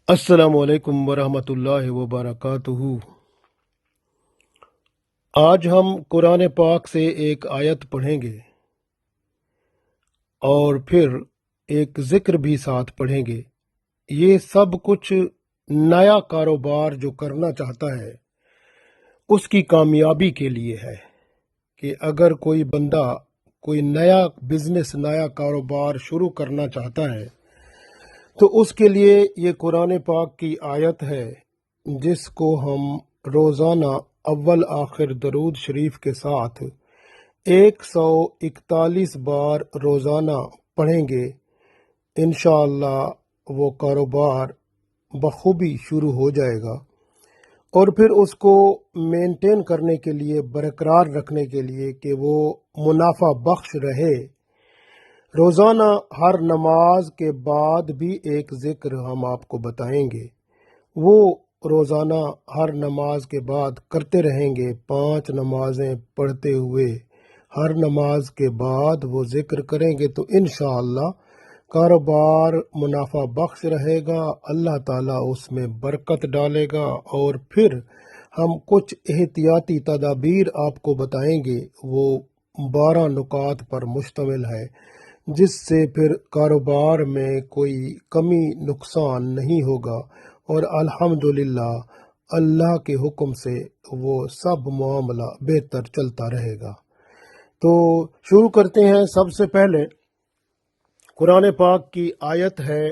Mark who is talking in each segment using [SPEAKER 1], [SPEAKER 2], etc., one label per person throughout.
[SPEAKER 1] السلام علیکم ورحمۃ اللہ وبرکاتہ۔ آج ہم قرآن پاک سے ایک آیت پڑھیں گے اور پھر ایک ذکر بھی ساتھ پڑھیں گے۔ یہ سب کچھ نیا کاروبار جو کرنا چاہتا ہے اس کی کامیابی کے لیے ہے کہ اگر کوئی بندہ کوئی نیا بزنس نیا کاروبار شروع کرنا چاہتا ہے تو اس کے لیے یہ قرآن پاک کی آیت ہے جس کو ہم روزانہ اول آخر درود شریف کے ساتھ 141 بار روزانہ پڑھیں گے۔ انشاءاللہ وہ کاروبار بخوبی شروع ہو جائے گا، اور پھر اس کو مینٹین کرنے کے لیے، برقرار رکھنے کے لیے کہ وہ منافع بخش رہے، روزانہ ہر نماز کے بعد بھی ایک ذکر ہم آپ کو بتائیں گے۔ وہ روزانہ ہر نماز کے بعد کرتے رہیں گے، 5 نمازیں پڑھتے ہوئے ہر نماز کے بعد وہ ذکر کریں گے تو انشاءاللہ کاروبار منافع بخش رہے گا، اللہ تعالیٰ اس میں برکت ڈالے گا۔ اور پھر ہم کچھ احتیاطی تدابیر آپ کو بتائیں گے، وہ 12 نکات پر مشتمل ہے، جس سے پھر کاروبار میں کوئی کمی نقصان نہیں ہوگا، اور الحمدللہ اللہ کے حکم سے وہ سب معاملہ بہتر چلتا رہے گا۔ تو شروع کرتے ہیں۔ سب سے پہلے قرآن پاک کی آیت ہے،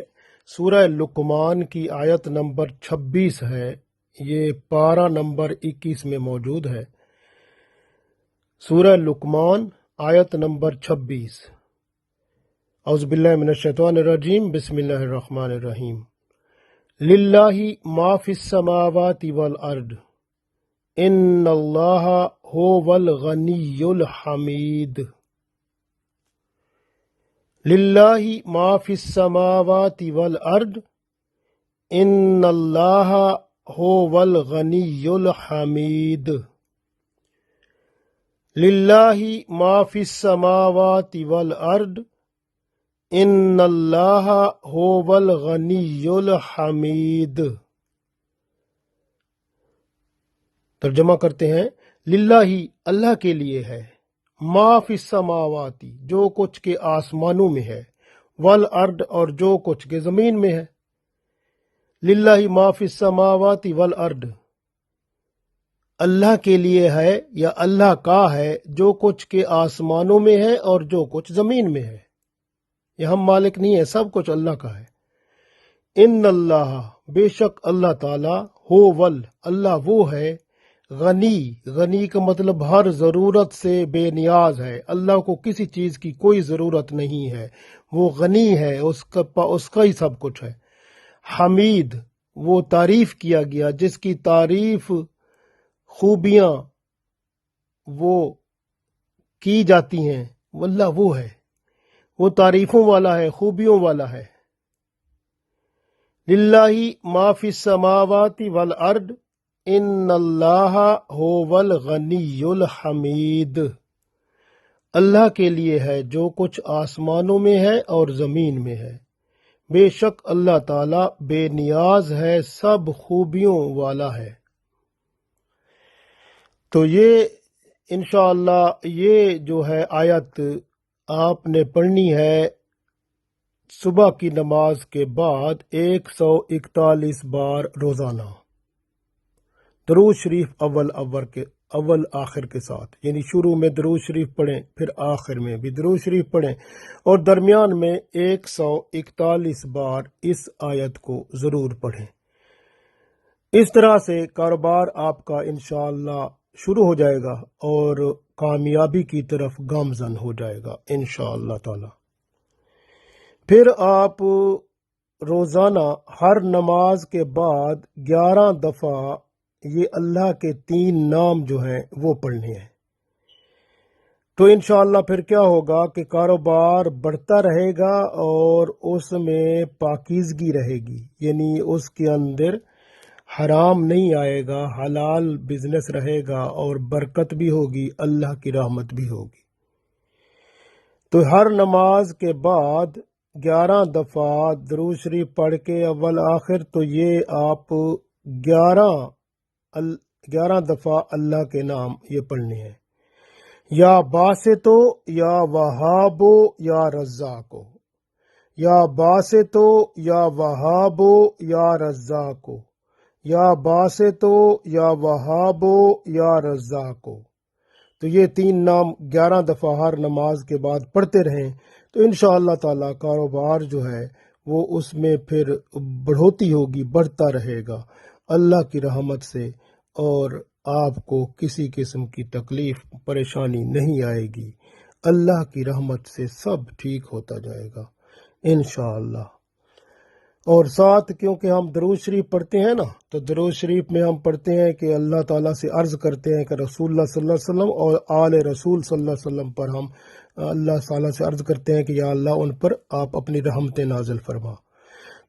[SPEAKER 1] سورہ لقمان کی آیت نمبر 26 ہے، یہ پارہ نمبر 21 میں موجود ہے۔ سورہ لقمان آیت نمبر 26۔ اعوذ باللہ من الشیطان الرجیم، بسم اللہ الرحمن الرحیم۔ للہ ما فی السماوات والارض ان اللہ هو الغنی الحمید۔ للہ ما فی السماوات والارض ان اللہ هو الغنی الحمید۔ للہ ما فی السماوات والارض ان اللہ هو الغنی الحمید۔ ترجمہ کرتے ہیں، للہ اللہ کے لیے ہے، ما فی السماواتی جو کچھ کے آسمانوں میں ہے، والارض اور جو کچھ کے زمین میں ہے۔ للہ ما فی السماوات والارض اللہ کے لیے ہے یا اللہ کا ہے جو کچھ کے آسمانوں میں ہے اور جو کچھ زمین میں ہے۔ یہ ہم مالک نہیں ہے، سب کچھ اللہ کا ہے۔ ان اللہ بے شک اللہ تعالی اللہ وہ ہے، غنی، غنی کا مطلب ہر ضرورت سے بے نیاز ہے، اللہ کو کسی چیز کی کوئی ضرورت نہیں ہے، وہ غنی ہے، اس کا ہی سب کچھ ہے۔ حمید وہ تعریف کیا گیا، جس کی تعریف خوبیاں وہ کی جاتی ہیں، واللہ وہ ہے، وہ تعریفوں والا ہے، خوبیوں والا ہے۔ للہ ما فی السماوات والارض ان اللہ هو الغنی الحمید۔ اللہ کے لیے ہے جو کچھ آسمانوں میں ہے اور زمین میں ہے، بے شک اللہ تعالی بے نیاز ہے، سب خوبیوں والا ہے۔ تو یہ انشاءاللہ یہ جو ہے آیت آپ نے پڑھنی ہے صبح کی نماز کے بعد 141 بار روزانہ، درود شریف اول آخر کے ساتھ، یعنی شروع میں درود شریف پڑھیں، پھر آخر میں بھی درود شریف پڑھیں، اور درمیان میں 141 بار اس آیت کو ضرور پڑھیں۔ اس طرح سے کاروبار آپ کا انشاءاللہ شروع ہو جائے گا اور کامیابی کی طرف گامزن ہو جائے گا انشاءاللہ تعالی۔ پھر آپ روزانہ ہر نماز کے بعد 11 دفعہ یہ اللہ کے 3 نام جو ہیں وہ پڑھنے ہیں۔ تو انشاءاللہ پھر کیا ہوگا کہ کاروبار بڑھتا رہے گا اور اس میں پاکیزگی رہے گی، یعنی اس کے اندر حرام نہیں آئے گا، حلال بزنس رہے گا، اور برکت بھی ہوگی، اللہ کی رحمت بھی ہوگی۔ تو ہر نماز کے بعد 11 دفعہ درود شریف پڑھ کے اول آخر، تو یہ آپ 11 دفعہ اللہ کے نام یہ پڑھنے ہیں، یا باسطو یا وہابو یا رزاقو، یا باسطو یا وہابو یا رزاقو، یا باسطو یا وہابو یا رزاقو۔ تو یہ 3 نام 11 دفعہ ہر نماز کے بعد پڑھتے رہیں تو انشاءاللہ تعالی کاروبار جو ہے وہ اس میں پھر بڑھوتی ہوگی، بڑھتا رہے گا اللہ کی رحمت سے، اور آپ کو کسی قسم کی تکلیف پریشانی نہیں آئے گی، اللہ کی رحمت سے سب ٹھیک ہوتا جائے گا انشاءاللہ۔ اور ساتھ کیونکہ ہم درود شریف پڑھتے ہیں نا، تو درود شریف میں ہم پڑھتے ہیں کہ اللہ تعالیٰ سے عرض کرتے ہیں کہ رسول اللہ صلی اللہ علیہ وسلم اور آل رسول صلی اللہ علیہ وسلم پر ہم اللہ تعالیٰ سے عرض کرتے ہیں کہ یا اللہ ان پر آپ اپنی رحمتیں نازل فرما۔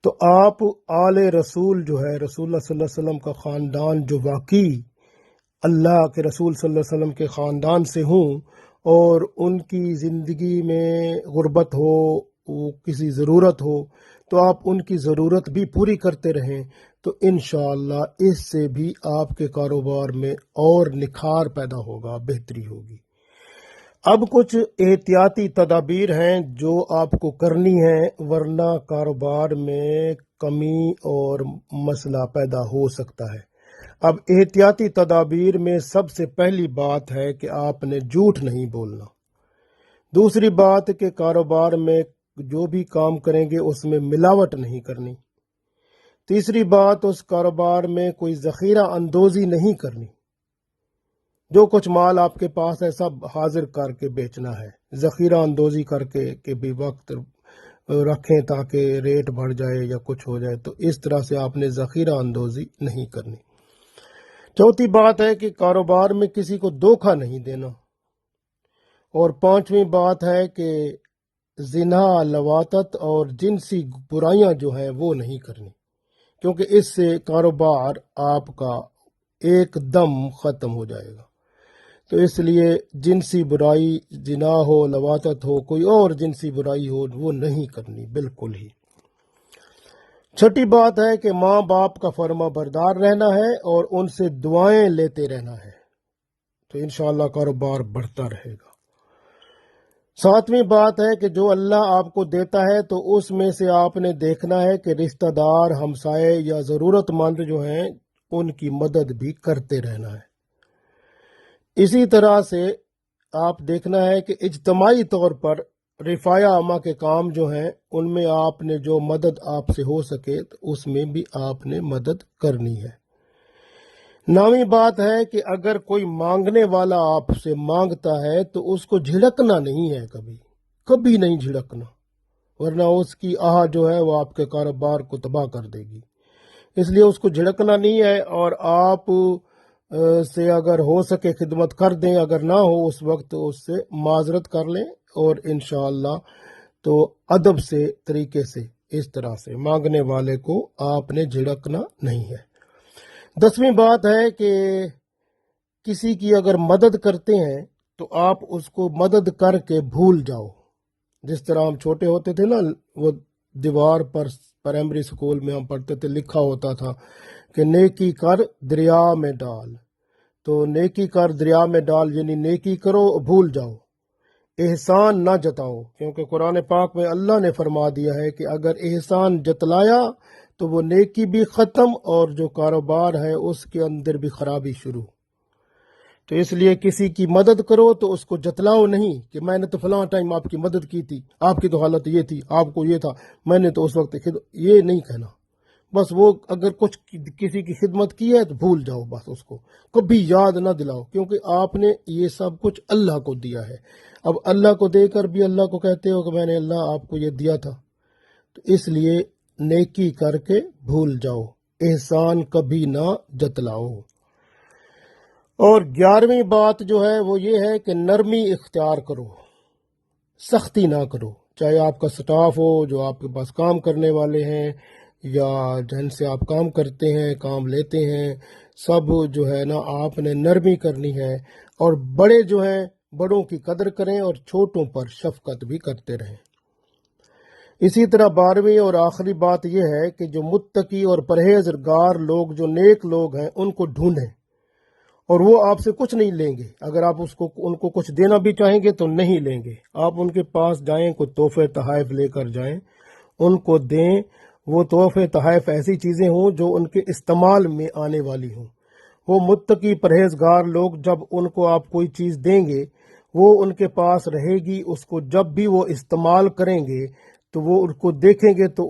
[SPEAKER 1] تو آپ آل رسول جو ہے رسول اللہ صلی اللہ علیہ وسلم کا خاندان جو واقعی اللہ کے رسول صلی اللہ علیہ وسلم کے خاندان سے ہوں، اور ان کی زندگی میں غربت ہو، کسی ضرورت ہو، تو آپ ان کی ضرورت بھی پوری کرتے رہیں، تو انشاءاللہ اس سے بھی آپ کے کاروبار میں اور نکھار پیدا ہوگا، بہتری ہوگی۔ اب کچھ احتیاطی تدابیر ہیں جو آپ کو کرنی ہیں، ورنہ کاروبار میں کمی اور مسئلہ پیدا ہو سکتا ہے۔ اب احتیاطی تدابیر میں سب سے پہلی بات ہے کہ آپ نے جھوٹ نہیں بولنا۔ دوسری بات کہ کاروبار میں جو بھی کام کریں گے اس میں ملاوٹ نہیں کرنی۔ تیسری بات، اس کاروبار میں کوئی ذخیرہ اندوزی نہیں کرنی۔ جو کچھ مال آپ کے پاس ہے سب حاضر کر کے بیچنا ہے، ذخیرہ اندوزی کر کے کہ بھی وقت رکھیں تاکہ ریٹ بڑھ جائے یا کچھ ہو جائے، تو اس طرح سے آپ نے ذخیرہ اندوزی نہیں کرنی۔ چوتھی بات ہے کہ کاروبار میں کسی کو دھوکہ نہیں دینا۔ اور پانچویں بات ہے کہ زنا، لواطت اور جنسی برائیاں جو ہیں وہ نہیں کرنی، کیونکہ اس سے کاروبار آپ کا ایک دم ختم ہو جائے گا۔ تو اس لیے جنسی برائی، زنا ہو، لواطت ہو، کوئی اور جنسی برائی ہو، وہ نہیں کرنی بالکل ہی۔ چھٹی بات ہے کہ ماں باپ کا فرما بردار رہنا ہے اور ان سے دعائیں لیتے رہنا ہے، تو انشاءاللہ کاروبار بڑھتا رہے گا۔ ساتویں بات ہے کہ جو اللہ آپ کو دیتا ہے تو اس میں سے آپ نے دیکھنا ہے کہ رشتہ دار، ہمسائے یا ضرورت مند جو ہیں ان کی مدد بھی کرتے رہنا ہے۔ اسی طرح سے آپ دیکھنا ہے کہ اجتماعی طور پر رفایا عامہ کے کام جو ہیں ان میں آپ نے جو مدد آپ سے ہو سکے تو اس میں بھی آپ نے مدد کرنی ہے۔ 9ویں بات ہے کہ اگر کوئی مانگنے والا آپ سے مانگتا ہے تو اس کو جھڑکنا نہیں ہے، کبھی نہیں جھڑکنا، ورنہ اس کی آہ جو ہے وہ آپ کے کاروبار کو تباہ کر دے گی۔ اس لیے اس کو جھڑکنا نہیں ہے، اور آپ سے اگر ہو سکے خدمت کر دیں، اگر نہ ہو اس وقت اس سے معذرت کر لیں، اور انشاءاللہ تو ادب سے طریقے سے اس طرح سے مانگنے والے کو آپ نے جھڑکنا نہیں ہے۔ 10ویں بات ہے کہ کسی کی اگر مدد کرتے ہیں تو آپ اس کو مدد کر کے بھول جاؤ۔ جس طرح ہم چھوٹے ہوتے تھے نا، وہ دیوار پر پرائمری اسکول میں ہم پڑھتے تھے، لکھا ہوتا تھا کہ نیکی کر دریا میں ڈال، تو نیکی کر دریا میں ڈال یعنی نیکی کرو، بھول جاؤ، احسان نہ جتاؤ، کیونکہ قرآن پاک میں اللہ نے فرما دیا ہے کہ اگر احسان جتلایا تو وہ نیکی بھی ختم، اور جو کاروبار ہے اس کے اندر بھی خرابی شروع۔ تو اس لیے کسی کی مدد کرو تو اس کو جتلاؤ نہیں کہ میں نے تو فلاں ٹائم آپ کی مدد کی تھی، آپ کی تو حالت یہ تھی، آپ کو یہ تھا، میں نے تو اس وقت یہ نہیں کہنا۔ بس وہ اگر کچھ کسی کی خدمت کی ہے تو بھول جاؤ، بس اس کو کبھی یاد نہ دلاؤ، کیونکہ آپ نے یہ سب کچھ اللہ کو دیا ہے۔ اب اللہ کو دے کر بھی اللہ کو کہتے ہو کہ میں نے اللہ آپ کو یہ دیا تھا، تو اس لیے نیکی کر کے بھول جاؤ، احسان کبھی نہ جتلاؤ۔ اور 11ویں بات جو ہے وہ یہ ہے کہ نرمی اختیار کرو، سختی نہ کرو، چاہے آپ کا سٹاف ہو، جو آپ کے پاس کام کرنے والے ہیں یا جن سے آپ کام کرتے ہیں، کام لیتے ہیں، سب جو ہے نا آپ نے نرمی کرنی ہے، اور بڑے جو ہیں بڑوں کی قدر کریں اور چھوٹوں پر شفقت بھی کرتے رہیں۔ اسی طرح 12ویں اور آخری بات یہ ہے کہ جو متقی اور پرہیزگار لوگ، جو نیک لوگ ہیں، ان کو ڈھونڈیں، اور وہ آپ سے کچھ نہیں لیں گے۔ اگر آپ ان کو کچھ دینا بھی چاہیں گے تو نہیں لیں گے۔ آپ ان کے پاس جائیں، کوئی تحفے تحائف لے کر جائیں، ان کو دیں۔ وہ تحفے تحائف ایسی چیزیں ہوں جو ان کے استعمال میں آنے والی ہوں۔ وہ متقی پرہیزگار لوگ جب ان کو آپ کوئی چیز دیں گے، وہ ان کے پاس رہے گی، اس کو جب بھی وہ استعمال کریں گے تو وہ ان کو دیکھیں گے تو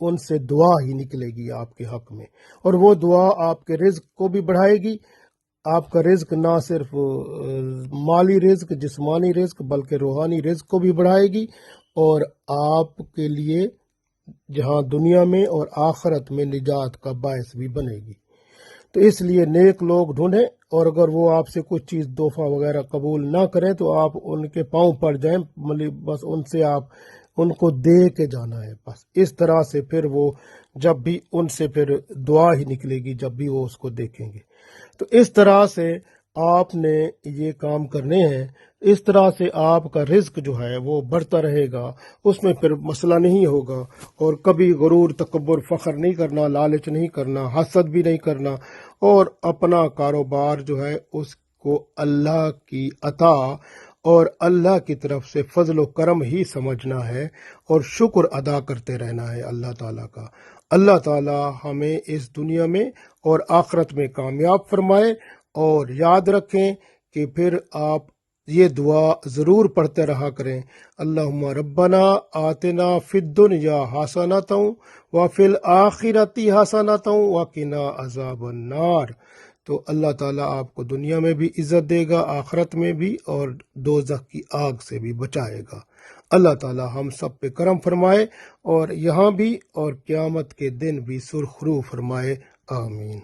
[SPEAKER 1] ان سے دعا ہی نکلے گی آپ کے حق میں، اور وہ دعا آپ کے رزق کو بھی بڑھائے گی۔ آپ کا رزق نہ صرف مالی رزق، جسمانی رزق، بلکہ روحانی رزق کو بھی بڑھائے گی، اور آپ کے لیے جہاں دنیا میں اور آخرت میں نجات کا باعث بھی بنے گی۔ تو اس لیے نیک لوگ ڈھونڈیں، اور اگر وہ آپ سے کچھ چیز تحفہ وغیرہ قبول نہ کریں تو آپ ان کے پاؤں پڑ جائیں، بس ان سے آپ ان کو دے کے جانا ہے۔ بس اس طرح سے پھر وہ جب بھی ان سے پھر دعا ہی نکلے گی جب بھی وہ اس کو دیکھیں گے۔ تو اس طرح سے آپ نے یہ کام کرنے ہیں، اس طرح سے آپ کا رزق جو ہے وہ بڑھتا رہے گا، اس میں پھر مسئلہ نہیں ہوگا، اور کبھی غرور، تکبر، فخر نہیں کرنا، لالچ نہیں کرنا، حسد بھی نہیں کرنا، اور اپنا کاروبار جو ہے اس کو اللہ کی عطا اور اللہ کی طرف سے فضل و کرم ہی سمجھنا ہے، اور شکر ادا کرتے رہنا ہے اللہ تعالیٰ کا۔ اللہ تعالیٰ ہمیں اس دنیا میں اور آخرت میں کامیاب فرمائے، اور یاد رکھیں کہ پھر آپ یہ دعا ضرور پڑھتے رہا کریں، اللہم ربنا آتنا فی الدنیا حسنۃ وفی الآخرۃ حسنۃ وقنا عذاب النار۔ تو اللہ تعالیٰ آپ کو دنیا میں بھی عزت دے گا، آخرت میں بھی، اور دوزخ کی آگ سے بھی بچائے گا۔ اللہ تعالیٰ ہم سب پہ کرم فرمائے، اور یہاں بھی اور قیامت کے دن بھی سرخرو فرمائے، آمین۔